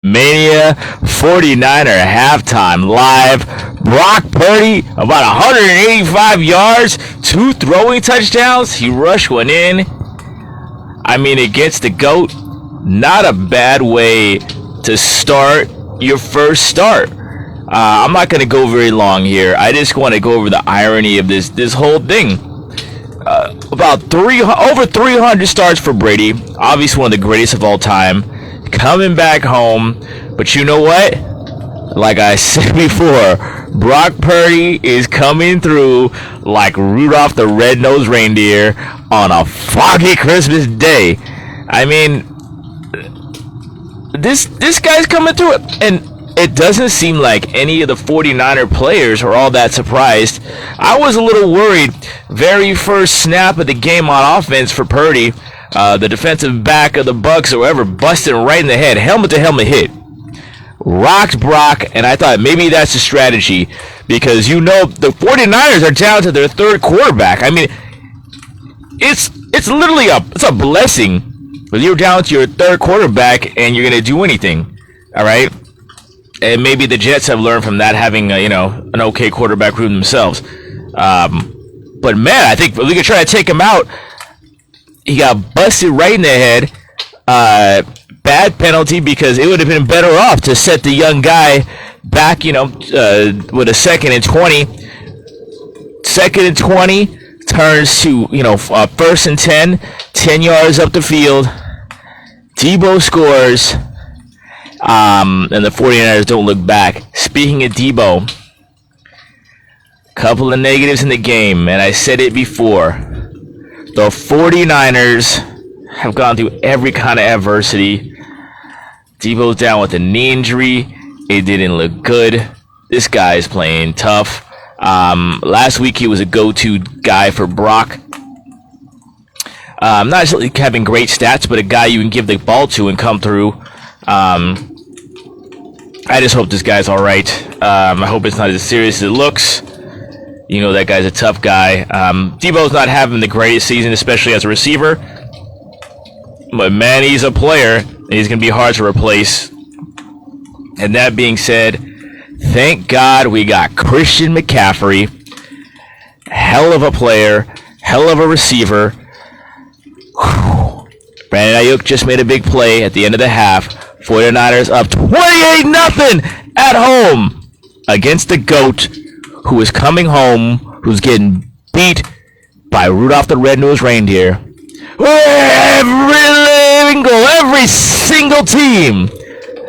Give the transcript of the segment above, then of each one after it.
Mania 49er halftime live. Brock Purdy, about 185 yards, 2 throwing touchdowns. He rushed one in. I mean, against the GOAT, not a bad way to start your first start. I'm not going to go very long here. I just want to go over the irony of this whole thing. Over 300 starts for Brady. Obviously one of the greatest of all time. Coming back home. But you know what? Like I said before, Brock Purdy is coming through like Rudolph the Red-Nosed Reindeer on a foggy Christmas day. I mean, this guy's coming through it. And it doesn't seem like any of the 49er players are all that surprised. I was a little worried. Very first snap of the game on offense for Purdy, the defensive back of the Bucks or whoever busted right in the head. Helmet to helmet hit. Rocked Brock, and I thought maybe that's a strategy because the 49ers are down to their third quarterback. I mean, it's literally it's a blessing when you're down to your third quarterback and you're going to do anything. All right? And maybe the Jets have learned from that, having an okay quarterback room themselves. But man, I think we could try to take him out. He got busted right in the head. Bad penalty because it would have been better off to set the young guy back, with a 2nd and 20. 2nd and 20 turns to 1st and 10. 10 yards up the field. Debo scores. And the 49ers don't look back. Speaking of Debo, couple of negatives in the game, and I said it before. The 49ers have gone through every kind of adversity. Debo's down with a knee injury. It didn't look good. This guy is playing tough. Last week he was a go-to guy for Brock. Not necessarily having great stats, but a guy you can give the ball to and come through. I just hope this guy's all right. I hope it's not as serious as it looks. That guy's a tough guy. Debo's not having the greatest season, especially as a receiver. But man, he's a player, and he's going to be hard to replace. And that being said, thank God we got Christian McCaffrey. Hell of a player. Hell of a receiver. Whew. Brandon Ayuk just made a big play at the end of the half. 49ers up 28-0 at home against the GOAT, who is coming home, who's getting beat by Rudolph the Red-Nosed Reindeer. Every single team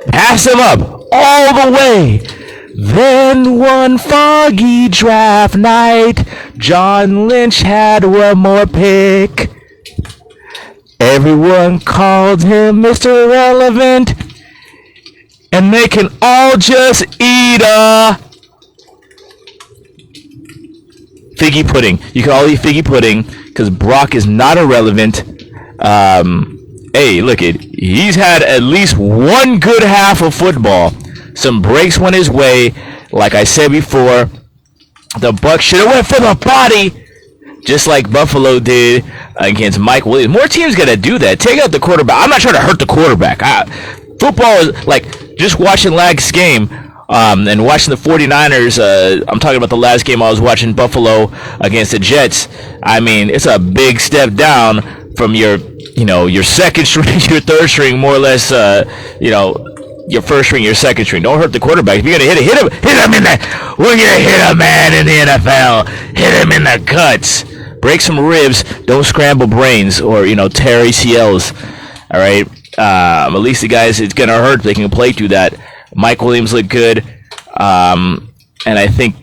pass him up all the way. Then one foggy draft night, John Lynch had one more pick. Everyone called him Mr. Relevant, and they can all just eat a figgy pudding. You can all eat figgy pudding because Brock is not irrelevant. Hey, look it. He's had at least one good half of football. Some breaks went his way. Like I said before, the Bucs should have went for the body, just like Buffalo did against Mike Williams. More teams got to do that. Take out the quarterback. I'm not trying to hurt the quarterback. Football is like just watching last game and watching the 49ers. I'm talking about the last game I was watching, Buffalo against the Jets. I mean, it's a big step down from your second string, your third string, more or less, your first string, your second string. Don't hurt the quarterback. If you're going to hit him in the, we're going to hit a man in the NFL. Hit him in the guts. Break some ribs. Don't scramble brains or, tear ACLs. All right. At least the guys, it's going to hurt. They can play through that. Mike Williams looked good. And I think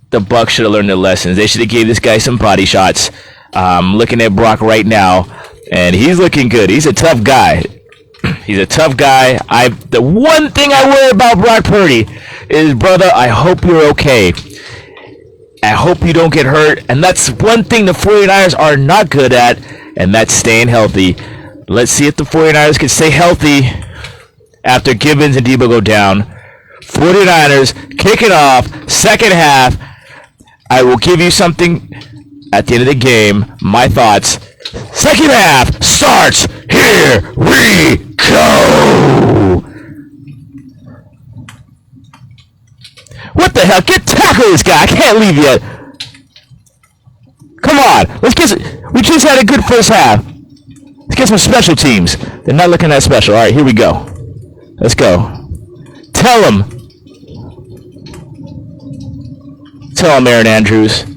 the Bucs should have learned their lessons. They should have gave this guy some body shots. Looking at Brock right now, and he's looking good. He's a tough guy. He's a tough guy. The one thing I worry about Brock Purdy is, brother, I hope you're okay. I hope you don't get hurt. And that's one thing the 49ers are not good at, and that's staying healthy. Let's see if the 49ers can stay healthy after Gibbons and Debo go down. 49ers kick it off, second half. I will give you something at the end of the game, my thoughts. Second half starts. Here we go. the hell? Tackle this guy. I can't leave yet. Come on. We just had a good first half. Let's get some special teams. They're not looking that special. All right, here we go. Let's go. Tell him, Aaron Andrews.